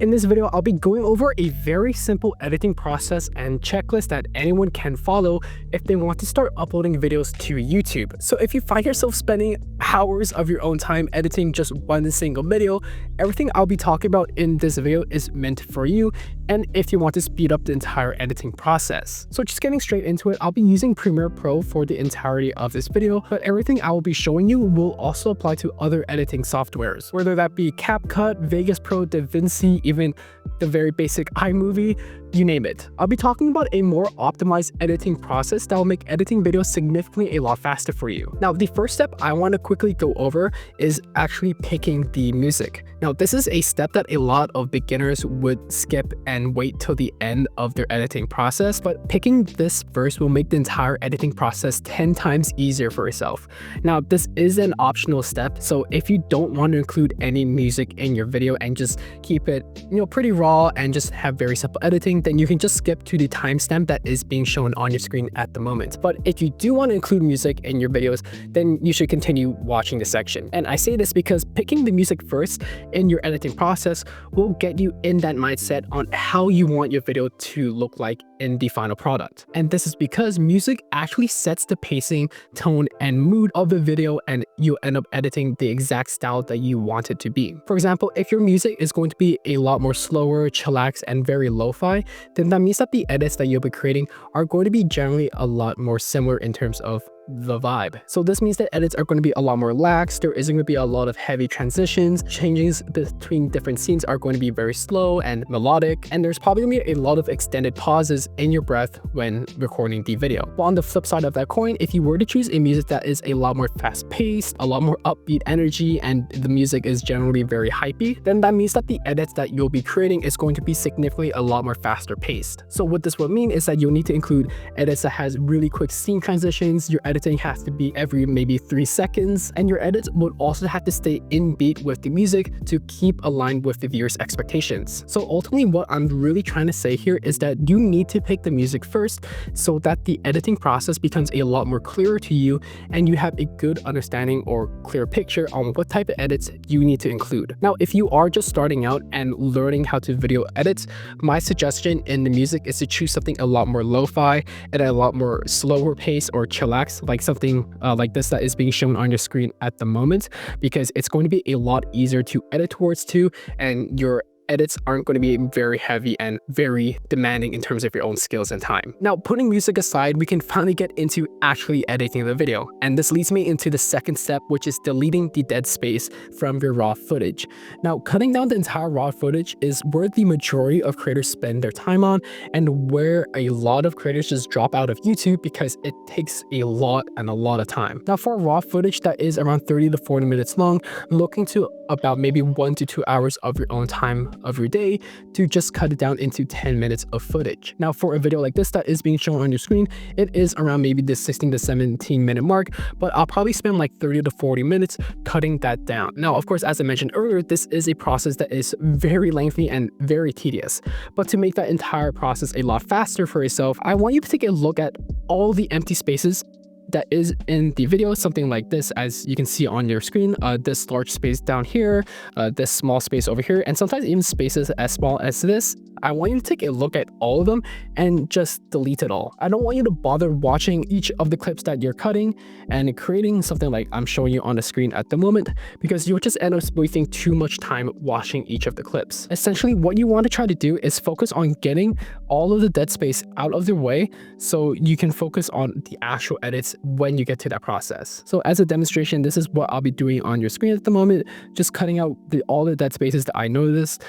In this video, I'll be going over a very simple editing process and checklist that anyone can follow if they want to start uploading videos to YouTube. So if you find yourself spending hours of your own time editing just one single video, everything I'll be talking about in this video is meant for you, and if you want to speed up the entire editing process. So just getting straight into it, I'll be using Premiere Pro for the entirety of this video, but everything I will be showing you will also apply to other editing softwares, whether that be CapCut, Vegas Pro, DaVinci, even the very basic iMovie, you name it. I'll be talking about a more optimized editing process that will make editing videos significantly a lot faster for you. Now, the first step I want to quickly go over is actually picking the music. Now, this is a step that a lot of beginners would skip and wait till the end of their editing process, but picking this first will make the entire editing process 10 times easier for yourself. Now, this is an optional step, so if you don't want to include any music in your video and just keep it, pretty raw and just have very simple editing, then you can just skip to the timestamp that is being shown on your screen at the moment. But if you do want to include music in your videos, then you should continue watching this section. And I say this because picking the music first in your editing process will get you in that mindset on how you want your video to look like in the final product. And this is because music actually sets the pacing, tone, and mood of the video, and you end up editing the exact style that you want it to be. For example, if your music is going to be a lot more slower, chillax, and very lo-fi, then that means that the edits that you'll be creating are going to be generally a lot more similar in terms of the vibe. So this means that edits are going to be a lot more lax. There isn't going to be a lot of heavy transitions. Changes between different scenes are going to be very slow and melodic, and there's probably going to be a lot of extended pauses in your breath when recording the video. But on the flip side of that coin, if you were to choose a music that is a lot more fast-paced, a lot more upbeat energy, and the music is generally very hypey, then that means that the edits that you'll be creating is going to be significantly a lot more faster paced. So what this will mean is that you'll need to include edits that has really quick scene transitions. Your editing has to be every maybe 3 seconds, and your edits would also have to stay in beat with the music to keep aligned with the viewer's expectations. So ultimately, what I'm really trying to say here is that you need to pick the music first so that the editing process becomes a lot more clearer to you and you have a good understanding or clear picture on what type of edits you need to include. Now, if you are just starting out and learning how to video edit, my suggestion in the music is to choose something a lot more lo-fi and a lot more slower pace or chillax, like something like this that is being shown on your screen at the moment, because it's going to be a lot easier to edit towards too, and your edits aren't going to be very heavy and very demanding in terms of your own skills and time. Now, putting music aside, we can finally get into actually editing the video. And this leads me into the second step, which is deleting the dead space from your raw footage. Now, cutting down the entire raw footage is where the majority of creators spend their time on, and where a lot of creators just drop out of YouTube because it takes a lot of time. Now, for raw footage that is around 30 to 40 minutes long, looking to about maybe 1 to 2 hours of your own time of your day to just cut it down into 10 minutes of footage. Now, for a video like this that is being shown on your screen, it is around maybe the 16 to 17 minute mark, but I'll probably spend like 30 to 40 minutes cutting that down. Now, of course, as I mentioned earlier, this is a process that is very lengthy and very tedious, but to make that entire process a lot faster for yourself, I want you to take a look at all the empty spaces that is in the video, something like this, as you can see on your screen, this large space down here, this small space over here, and sometimes even spaces as small as this. I want you to take a look at all of them and just delete it all. I don't want you to bother watching each of the clips that you're cutting and creating something like I'm showing you on the screen at the moment, because you'll just end up wasting too much time watching each of the clips. Essentially, what you want to try to do is focus on getting all of the dead space out of the way so you can focus on the actual edits when you get to that process. So as a demonstration, this is what I'll be doing on your screen at the moment, just cutting out all the dead spaces that I noticed.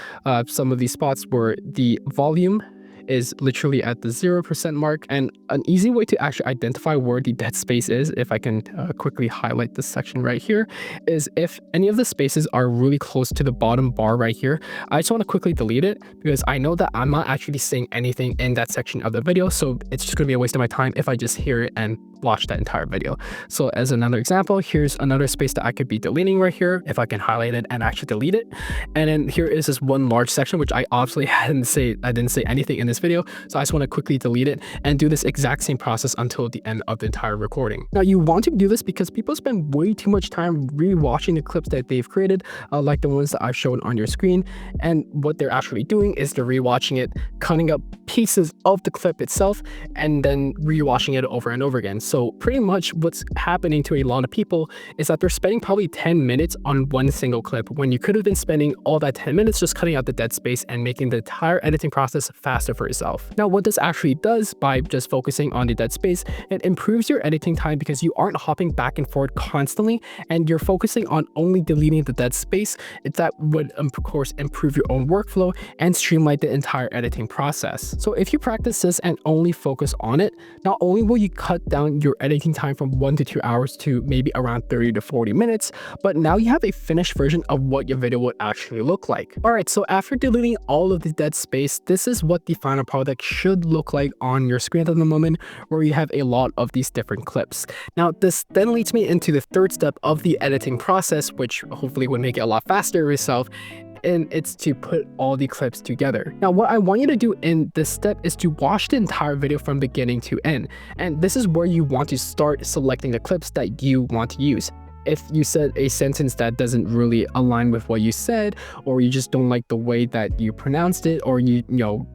Some of these spots where the volume is literally at the 0% mark, and an easy way to actually identify where the dead space is, if I can quickly highlight this section right here, is if any of the spaces are really close to the bottom bar right here, I just want to quickly delete it, because I know that I'm not actually saying anything in that section of the video, so it's just going to be a waste of my time if I just hear it and watch that entire video. So as another example, here's another space that I could be deleting right here if I can highlight it and actually delete it. And then here is this one large section which I obviously didn't say anything in this video, so I just want to quickly delete it and do this exact same process until the end of the entire recording. Now you want to do this because people spend way too much time rewatching the clips that they've created, like the ones that I've shown on your screen, and what they're actually doing is they're rewatching it, cutting up pieces of the clip itself, and then rewatching it over and over again. So pretty much what's happening to a lot of people is that they're spending probably 10 minutes on one single clip when you could have been spending all that 10 minutes just cutting out the dead space and making the entire editing process faster for yourself. Now what this actually does by just focusing on the dead space, it improves your editing time because you aren't hopping back and forth constantly and you're focusing on only deleting the dead space. That would of course improve your own workflow and streamline the entire editing process. So if you practice this and only focus on it, not only will you cut down your editing time from 1 to 2 hours to maybe around 30 to 40 minutes, but now you have a finished version of what your video would actually look like. Alright, so after deleting all of the dead space, this is what the final product should look like on your screen at the moment, where you have a lot of these different clips. Now this then leads me into the third step of the editing process, which hopefully would make it a lot faster yourself, and it's to put all the clips together. Now what I want you to do in this step is to watch the entire video from beginning to end, and this is where you want to start selecting the clips that you want to use. If you said a sentence that doesn't really align with what you said, or you just don't like the way that you pronounced it, or you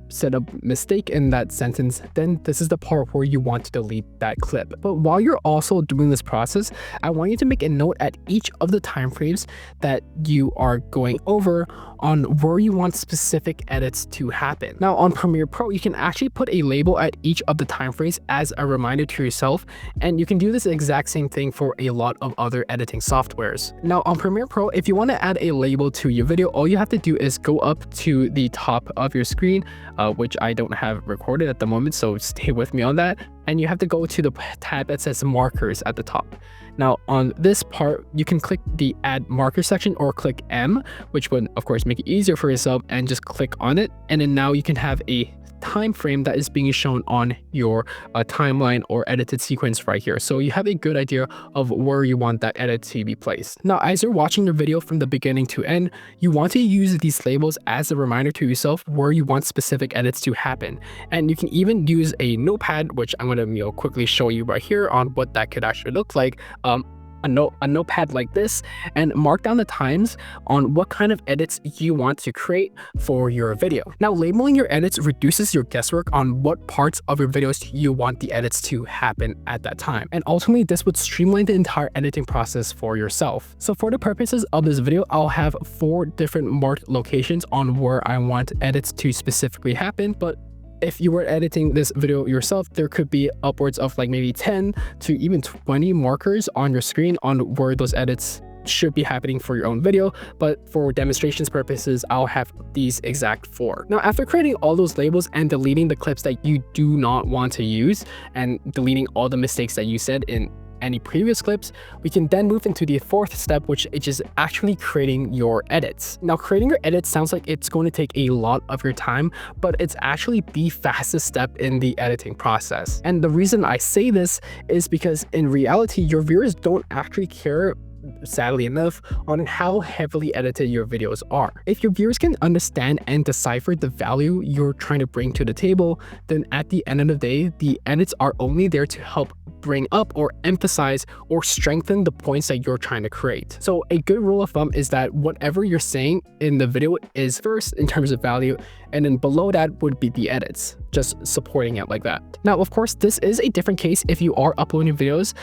said a mistake in that sentence, then this is the part where you want to delete that clip. But while you're also doing this process, I want you to make a note at each of the time frames that you are going over on where you want specific edits to happen. Now on Premiere Pro, you can actually put a label at each of the time frames as a reminder to yourself, and you can do this exact same thing for a lot of other editing softwares. Now on Premiere Pro, if you want to add a label to your video, all you have to do is go up to the top of your screen, which I don't have recorded at the moment, so stay with me on that. And you have to go to the tab that says markers at the top. Now on this part, you can click the add marker section or click M, which would of course make it easier for yourself, and just click on it. And then now you can have a time frame that is being shown on your timeline or edited sequence right here. So you have a good idea of where you want that edit to be placed. Now, as you're watching the video from the beginning to end, you want to use these labels as a reminder to yourself where you want specific edits to happen. And you can even use a notepad, which I'm going to quickly show you right here on what that could actually look like. A notepad like this, and mark down the times on what kind of edits you want to create for your video. Now labeling your edits reduces your guesswork on what parts of your videos you want the edits to happen at that time, and ultimately this would streamline the entire editing process for yourself. So for the purposes of this video, I'll have 4 different marked locations on where I want edits to specifically happen, but if you were editing this video yourself, there could be upwards of like maybe 10 to even 20 markers on your screen on where those edits should be happening for your own video, but for demonstrations purposes, I'll have these exact 4. Now, after creating all those labels and deleting the clips that you do not want to use and deleting all the mistakes that you said in any previous clips, we can then move into the 4th step, which is actually creating your edits. Now, creating your edits sounds like it's going to take a lot of your time, but it's actually the fastest step in the editing process. And the reason I say this is because in reality, your viewers don't actually care, sadly enough, on how heavily edited your videos are. If your viewers can understand and decipher the value you're trying to bring to the table, then at the end of the day, the edits are only there to help bring up or emphasize or strengthen the points that you're trying to create. So a good rule of thumb is that whatever you're saying in the video is first in terms of value, and then below that would be the edits, just supporting it like that. Now, of course, this is a different case if you are uploading videos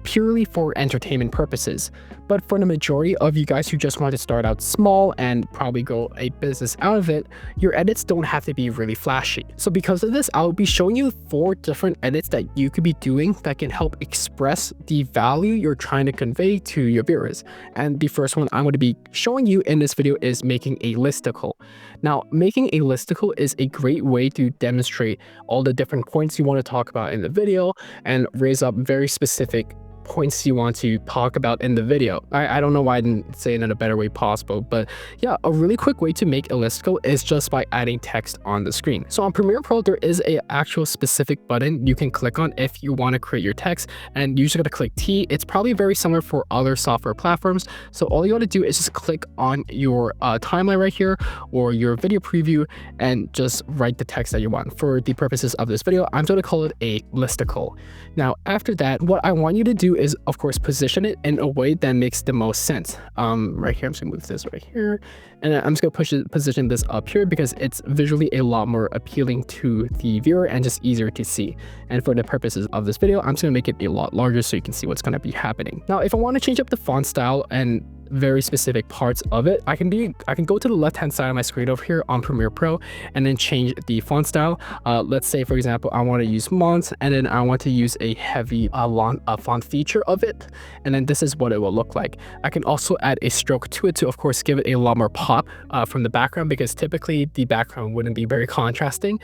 purely for entertainment purposes. But for the majority of you guys who just want to start out small and probably grow a business out of it, your edits don't have to be really flashy. So because of this, I'll be showing you 4 different edits that you could be doing that can help express the value you're trying to convey to your viewers. And the first one I'm going to be showing you in this video is making a listicle. Now, making a listicle is a great way to demonstrate all the different points you want to talk about in the video and raise up very specific points you want to talk about in the video. I don't know why I didn't say it in a better way possible, but yeah, a really quick way to make a listicle is just by adding text on the screen. So on Premiere Pro, there is a actual specific button you can click on if you want to create your text, and you just got to click T. It's probably very similar for other software platforms. So all you got to do is just click on your timeline right here or your video preview and just write the text that you want. For the purposes of this video, I'm going to call it a listicle. Now, after that, what I want you to do is, of course, position it in a way that makes the most sense. Right here, I'm just gonna move this right here, and I'm just gonna position this up here because it's visually a lot more appealing to the viewer and just easier to see. And for the purposes of this video, I'm just gonna make it a lot larger so you can see what's gonna be happening. Now, if I want to change up the font style and very specific parts of it, I can go to the left hand side of my screen over here on Premiere Pro and then change the font style. Let's say, for example, I want to use Mont, and then I want to use a heavy font feature of it, and then this is what it will look like. I can also add a stroke to it to, of course, give it a lot more pop from the background, because typically the background wouldn't be very contrasting.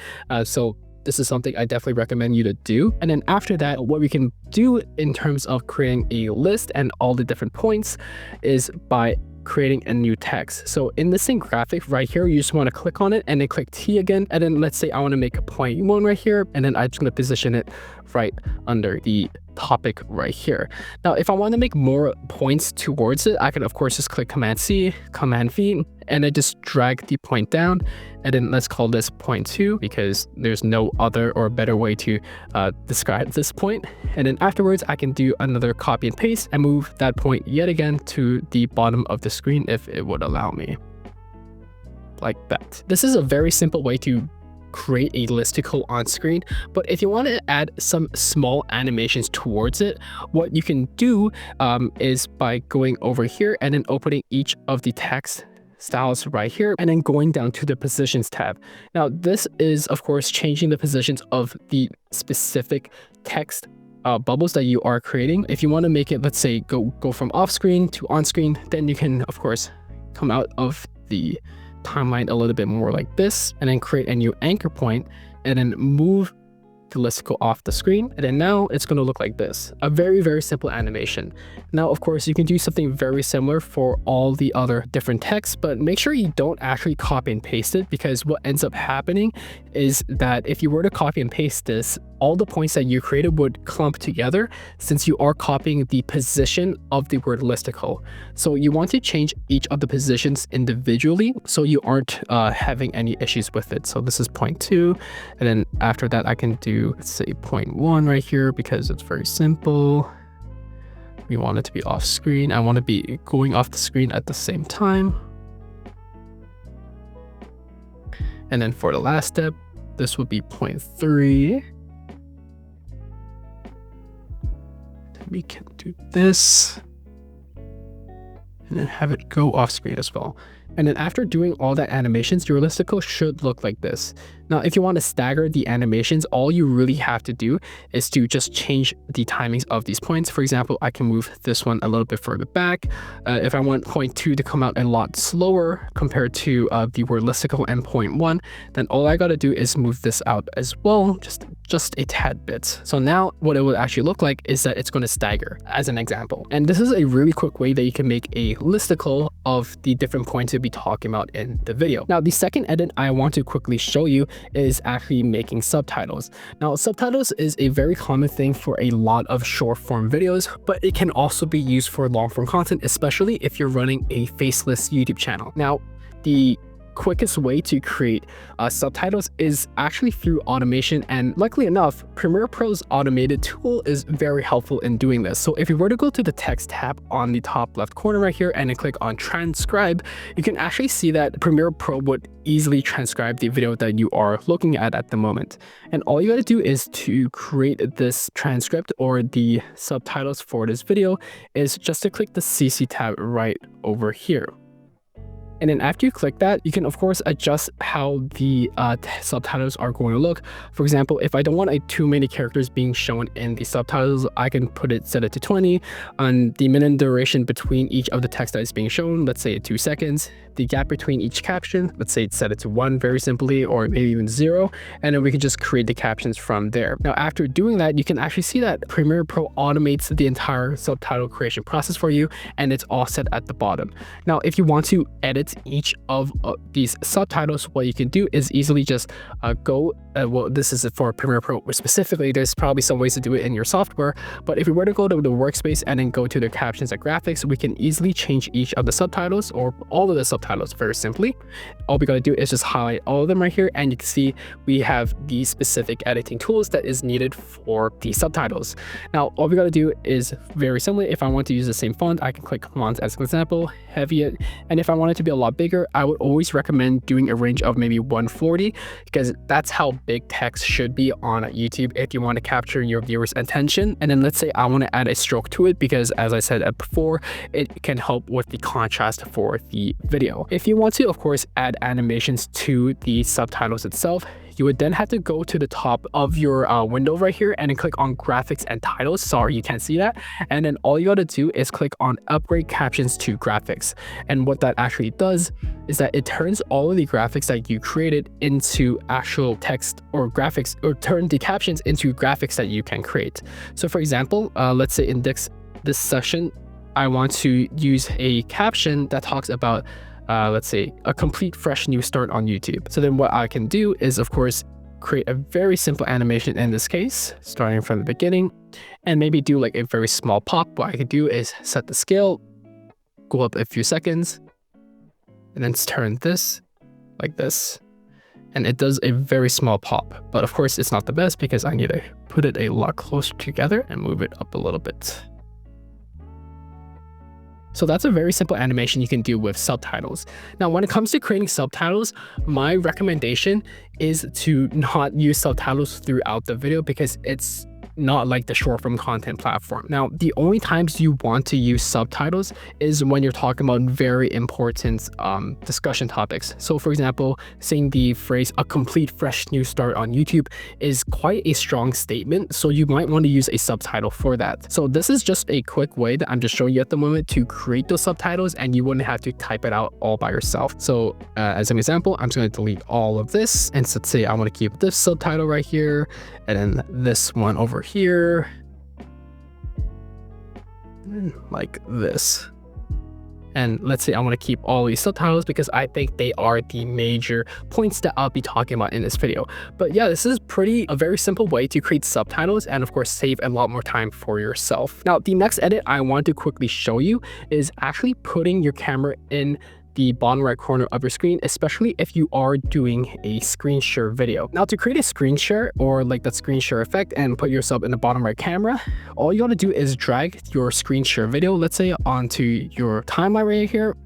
So this is something I definitely recommend you to do. And then after that, what we can do in terms of creating a list and all the different points is by creating a new text. So in the same graphic right here, you just want to click on it and then click T again. And then let's say I want to make a point 1 right here, and then I'm just going to position it right under the topic right here. Now, if I want to make more points towards it, I can of course just click Command C, Command V, and I just drag the point down, and then let's call this point 2 because there's no other or better way to describe this point. And then afterwards, I can do another copy and paste and move that point yet again to the bottom of the screen if it would allow me, like that. This is a very simple way to create a listicle on screen, but if you want to add some small animations towards it, what you can do is by going over here and then opening each of the text styles right here and then going down to the positions tab. Now, this is of course changing the positions of the specific text bubbles that you are creating. If you want to make it, let's say, go from off screen to on screen, then you can of course come out of the timeline a little bit more like this, and then create a new anchor point and then move the listicle off the screen, and then now it's going to look like this. A very, very simple animation. Now, of course, you can do something very similar for all the other different texts, but make sure you don't actually copy and paste it, because what ends up happening is that if you were to copy and paste this, all the points that you created would clump together since you are copying the position of the word listicle. So you want to change each of the positions individually so you aren't having any issues with it. So this is point 2, and then after that I can do, let's say, point 1 right here because it's very simple. We want it to be off screen. I want to be going off the screen at the same time. And then for the last step, this would be point 3. We can do this and then have it go off screen as well. And then after doing all that animations, your listicle should look like this. Now, if you want to stagger the animations, all you really have to do is to just change the timings of these points. For example, I can move this one a little bit further back. If I want point 2 to come out a lot slower compared to the word listicle and point 1, then all I got to do is move this out as well, just a tad bit. So now what it will actually look like is that it's going to stagger, as an example. And this is a really quick way that you can make a listicle of the different points we'll be talking about in the video. Now, the second edit I want to quickly show you is actually making subtitles. Now, subtitles is a very common thing for a lot of short form videos, but it can also be used for long form content, especially if you're running a faceless YouTube channel. Now, the quickest way to create subtitles is actually through automation, and luckily enough, Premiere Pro's automated tool is very helpful in doing this. So if you were to go to the text tab on the top left corner right here and then click on transcribe, you can actually see that Premiere Pro would easily transcribe the video that you are looking at the moment. And all you got to do is to create this transcript or the subtitles for this video is just to click the CC tab right over here. And then after you click that, you can of course adjust how the subtitles are going to look. For example, if I don't want too many characters being shown in the subtitles, I can set it to 20. On the minimum duration between each of the text that is being shown, let's say 2 seconds. The gap between each caption, let's say set it to 1 very simply, or maybe even 0. And then we can just create the captions from there. Now, after doing that, you can actually see that Premiere Pro automates the entire subtitle creation process for you, and it's all set at the bottom. Now, if you want to edit each of these subtitles, what you can do is easily just well, this is for Premiere Pro specifically. There's probably some ways to do it in your software, but if we were to go to the workspace and then go to the captions and graphics, we can easily change each of the subtitles or all of the subtitles very simply. All we gotta do is just highlight all of them right here, and you can see we have the specific editing tools that is needed for the subtitles. Now, all we gotta do is very simply, if I want to use the same font, I can click font as an example, heavy it, and if I want it to be a lot bigger, I would always recommend doing a range of maybe 140, because that's how big text should be on YouTube if you want to capture your viewers' attention. And then let's say I want to add a stroke to it, because as I said before, it can help with the contrast for the video. If you want to, of course, add animations to the subtitles itself, you would then have to go to the top of your window right here and then click on graphics and titles. Sorry, you can't see that. And then all you got to do is click on upgrade captions to graphics. And what that actually does is that it turns all of the graphics that you created into actual text or graphics, or turn the captions into graphics that you can create. So for example, let's say in this section, I want to use a caption that talks about let's say a complete fresh new start on YouTube. So then what I can do is, of course, create a very simple animation in this case, starting from the beginning, and maybe do like a very small pop. What I could do is set the scale, go up a few seconds, and then turn this like this. And it does a very small pop, but of course it's not the best because I need to put it a lot closer together and move it up a little bit. So that's a very simple animation you can do with subtitles. Now, when it comes to creating subtitles, my recommendation is to not use subtitles throughout the video, because it's not like the short form content platform. Now, the only times you want to use subtitles is when you're talking about very important discussion topics. So for example, saying the phrase "a complete fresh new start on YouTube" is quite a strong statement, so you might want to use a subtitle for that. So this is just a quick way that I'm just showing you at the moment to create those subtitles, and you wouldn't have to type it out all by yourself. So as an example, I'm just going to delete all of this, and let's say I want to keep this subtitle right here, and then this one over here, like this. And let's say I want to keep all these subtitles because I think they are the major points that I'll be talking about in this video. But yeah, this is a very simple way to create subtitles and of course save a lot more time for yourself. Now, the next edit I want to quickly show you is actually putting your camera in the bottom right corner of your screen, especially if you are doing a screen share video. Now, to create a screen share or like that screen share effect and put yourself in the bottom right camera, all you want to do is drag your screen share video, let's say, onto your timeline right here,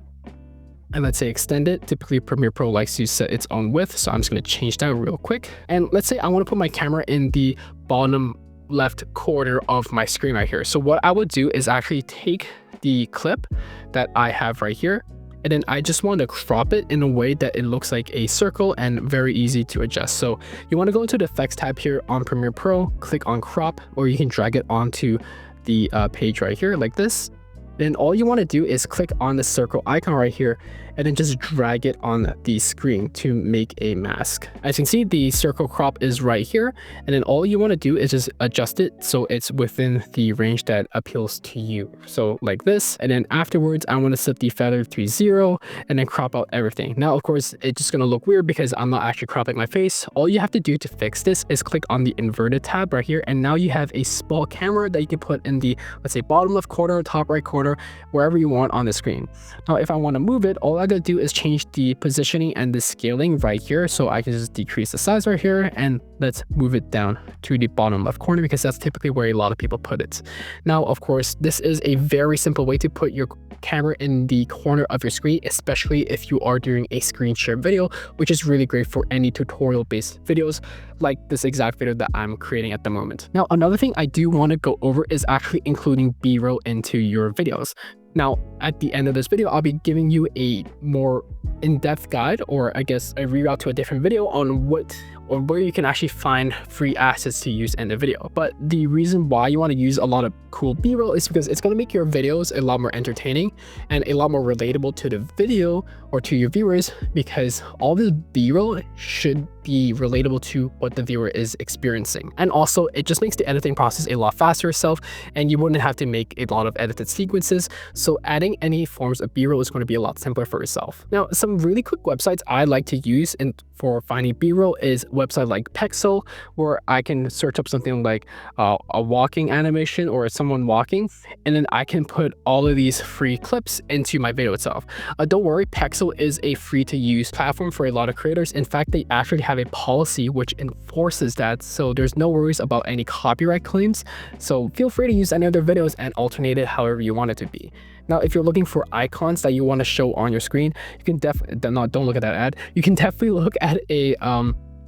and let's say extend it. Typically Premiere Pro likes to set its own width, so I'm just going to change that real quick. And let's say I want to put my camera in the bottom left corner of my screen right here. So what I would do is actually take the clip that I have right here, and then I just want to crop it in a way that it looks like a circle and very easy to adjust. So you want to go into the effects tab here on Premiere Pro, click on crop, or you can drag it onto the page right here like this. Then all you want to do is click on the circle icon right here and then just drag it on the screen to make a mask. As you can see, the circle crop is right here, and then all you want to do is just adjust it so it's within the range that appeals to you. So like this, and then afterwards I want to set the feather to 0 and then crop out everything. Now, of course, it's just going to look weird because I'm not actually cropping my face. All you have to do to fix this is click on the inverted tab right here, and now you have a small camera that you can put in the, let's say, bottom left corner, top right corner, wherever you want on the screen. Now, if I want to move it, all I gotta do is change the positioning and the scaling right here. So I can just decrease the size right here, and let's move it down to the bottom left corner because that's typically where a lot of people put it. Now, of course, this is a very simple way to put your camera in the corner of your screen, especially if you are doing a screen share video, which is really great for any tutorial based videos like this exact video that I'm creating at the moment. Now, another thing I do want to go over is actually including B-roll into your videos. Now, at the end of this video, I'll be giving you a more in-depth guide, or I guess a reroute to a different video on where you can actually find free assets to use in the video. But the reason why you want to use a lot of cool b-roll is because it's going to make your videos a lot more entertaining and a lot more relatable to the video or to your viewers, because all this b-roll should be relatable to what the viewer is experiencing. And also, it just makes the editing process a lot faster itself, and you wouldn't have to make a lot of edited sequences. So adding any forms of b-roll is going to be a lot simpler for yourself. Now, some really quick websites I like to use for finding b-roll is website like Pexel, where I can search up something like a walking animation or someone walking, and then I can put all of these free clips into my video itself. Don't worry, Pexel is a free to use platform for a lot of creators. In fact, they actually have a policy which enforces that, so there's no worries about any copyright claims. So feel free to use any of their videos and alternate it however you want it to be. Now, if you're looking for icons that you want to show on your screen, you can definitely don't look at that ad. You can definitely look at a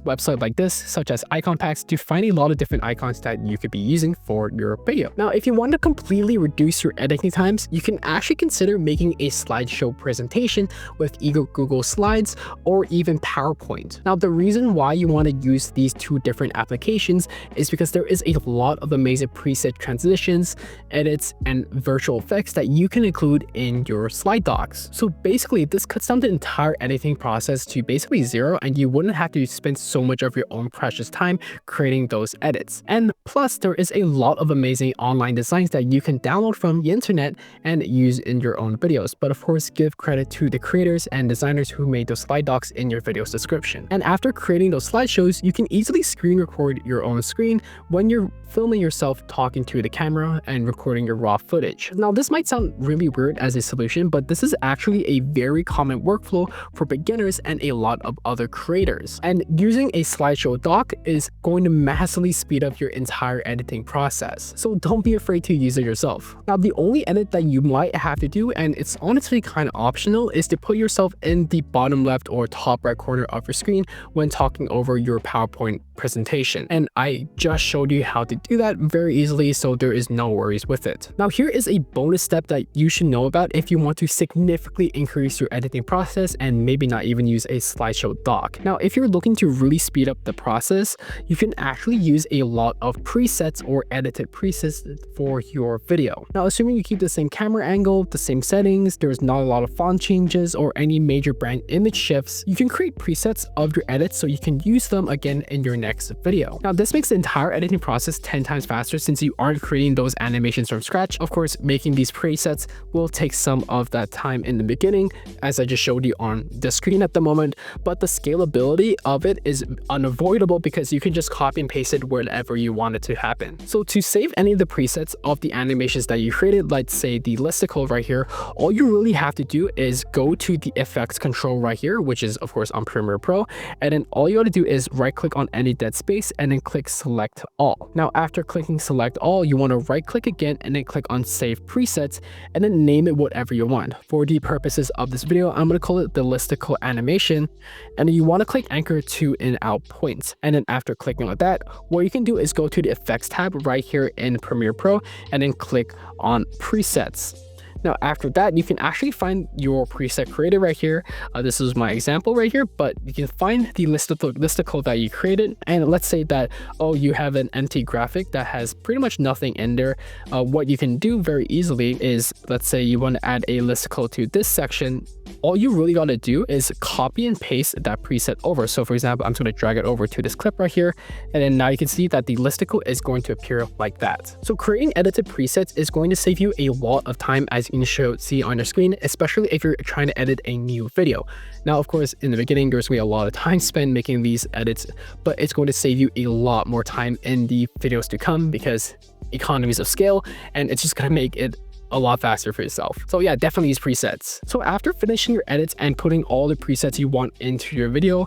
website like this, such as Icon Packs, to find a lot of different icons that you could be using for your video. Now, if you want to completely reduce your editing times, you can actually consider making a slideshow presentation with either Google Slides or even PowerPoint. Now, the reason why you want to use these two different applications is because there is a lot of amazing preset transitions, edits, and virtual effects that you can include in your slide docs. So basically, this cuts down the entire editing process to basically zero, and you wouldn't have to spend so much of your own precious time creating those edits. And plus, there is a lot of amazing online designs that you can download from the internet and use in your own videos. But of course, give credit to the creators and designers who made those slide docs in your video's description. And after creating those slideshows, you can easily screen record your own screen when you're filming yourself talking to the camera and recording your raw footage. Now, this might sound really weird as a solution, but this is actually a very common workflow for beginners and a lot of other creators. And using a slideshow doc is going to massively speed up your entire editing process. So don't be afraid to use it yourself. Now, the only edit that you might have to do, and it's honestly kind of optional, is to put yourself in the bottom left or top right corner of your screen when talking over your PowerPoint presentation. And I just showed you how to do that very easily, so there is no worries with it. Now, here is a bonus step that you should know about if you want to significantly increase your editing process and maybe not even use a slideshow doc. Now, if you're looking to really speed up the process, you can actually use a lot of presets or edited presets for your video. Now, assuming you keep the same camera angle, the same settings, there's not a lot of font changes or any major brand image shifts, you can create presets of your edits so you can use them again in your next video. Now, this makes the entire editing process 10 times faster since you aren't creating those animations from scratch. Of course, making these presets will take some of that time in the beginning, as I just showed you on the screen at the moment, but the scalability of it is unavoidable because you can just copy and paste it wherever you want it to happen. So to save any of the presets of the animations that you created, let's say the listicle right here, all you really have to do is go to the effects control right here, which is of course on Premiere Pro, and then all you got to do is right click on any dead space and then click select all. Now, after clicking select all, you want to right click again and then click on save presets and then name it whatever you want. For the purposes of this video, I'm going to call it the listicle animation, and then you want to click anchor to in out points. And then after clicking on that, what you can do is go to the effects tab right here in Premiere Pro and then click on presets. Now, after that, you can actually find your preset created right here. This is my example right here, but you can find the listicle that you created. And let's say that, oh, you have an empty graphic that has pretty much nothing in there. What you can do very easily is, let's say you want to add a listicle to this section. All you really got to do is copy and paste that preset over. So for example, I'm just going to drag it over to this clip right here. And then now you can see that the listicle is going to appear like that. So creating edited presets is going to save you a lot of time, as you can see on your screen, especially if you're trying to edit a new video. Now, of course, in the beginning, there's going to be a lot of time spent making these edits, but it's going to save you a lot more time in the videos to come because economies of scale, and it's just going to make it a lot faster for yourself. So yeah, definitely use presets. So after finishing your edits and putting all the presets you want into your video,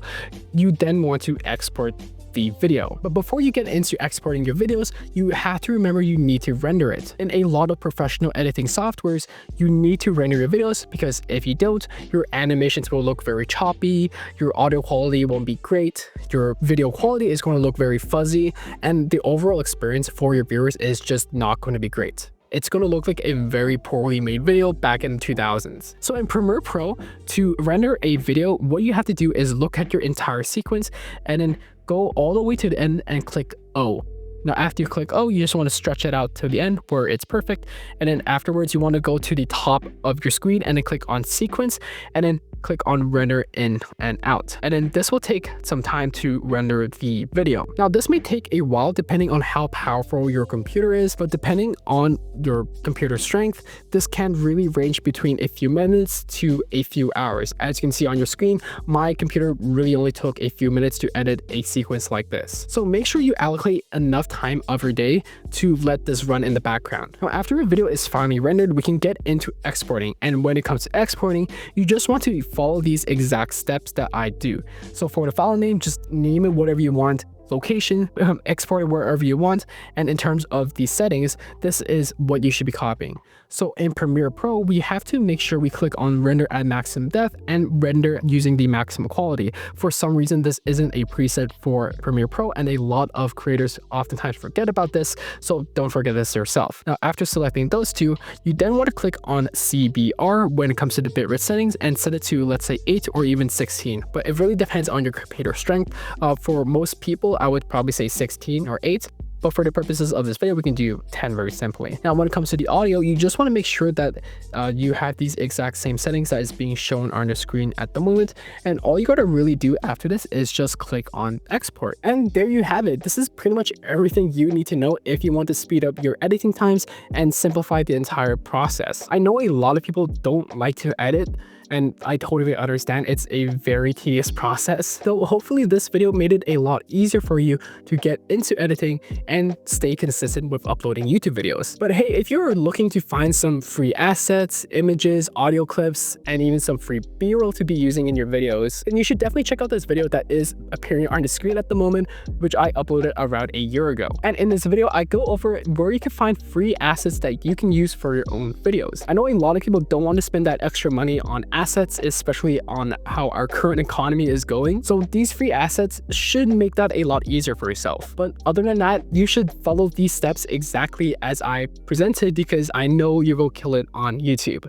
you then want to export the video. But before you get into exporting your videos, you have to remember you need to render it. In a lot of professional editing softwares, you need to render your videos because if you don't, your animations will look very choppy, your audio quality won't be great, your video quality is going to look very fuzzy, and the overall experience for your viewers is just not going to be great. it's going to look like a very poorly made video back in the 2000s. So in Premiere Pro, to render a video, what you have to do is look at your entire sequence and then go all the way to the end and click O. Now, after you click O, you just want to stretch it out to the end where it's perfect. And then afterwards, you want to go to the top of your screen and then click on sequence and then click on render in and out. And then this will take some time to render the video. Now, this may take a while depending on how powerful your computer is, but depending on your computer strength, this can really range between a few minutes to a few hours. As you can see on your screen, my computer really only took a few minutes to edit a sequence like this. So make sure you allocate enough time of your day to let this run in the background. Now, after your video is finally rendered, we can get into exporting. And when it comes to exporting, you just want to follow these exact steps that I do. So for the file name, just name it whatever you want. Location, export it wherever you want. And in terms of the settings, this is what you should be copying. So in Premiere Pro, we have to make sure we click on render at maximum depth and render using the maximum quality. For some reason, this isn't a preset for Premiere Pro, and a lot of creators oftentimes forget about this, so don't forget this yourself. Now, after selecting those two, you then want to click on CBR when it comes to the bitrate settings and set it to, let's say, 8 or even 16. But it really depends on your computer strength. For most people, I would probably say 16 or 8. But for the purposes of this video, we can do 10 very simply. Now, when it comes to the audio, you just want to make sure that you have these exact same settings that is being shown on the screen at the moment. And all you got to really do after this is just click on export. And there you have it. This is pretty much everything you need to know if you want to speed up your editing times and simplify the entire process. I know a lot of people don't like to edit, and I totally understand it's a very tedious process. So hopefully this video made it a lot easier for you to get into editing and stay consistent with uploading YouTube videos. But hey, if you're looking to find some free assets, images, audio clips, and even some free B-roll to be using in your videos, then you should definitely check out this video that is appearing on the screen at the moment, which I uploaded around a year ago. And in this video, I go over where you can find free assets that you can use for your own videos. I know a lot of people don't want to spend that extra money on assets, especially on how our current economy is going. So these free assets should make that a lot easier for yourself. But other than that, you should follow these steps exactly as I presented, because I know you will kill it on YouTube.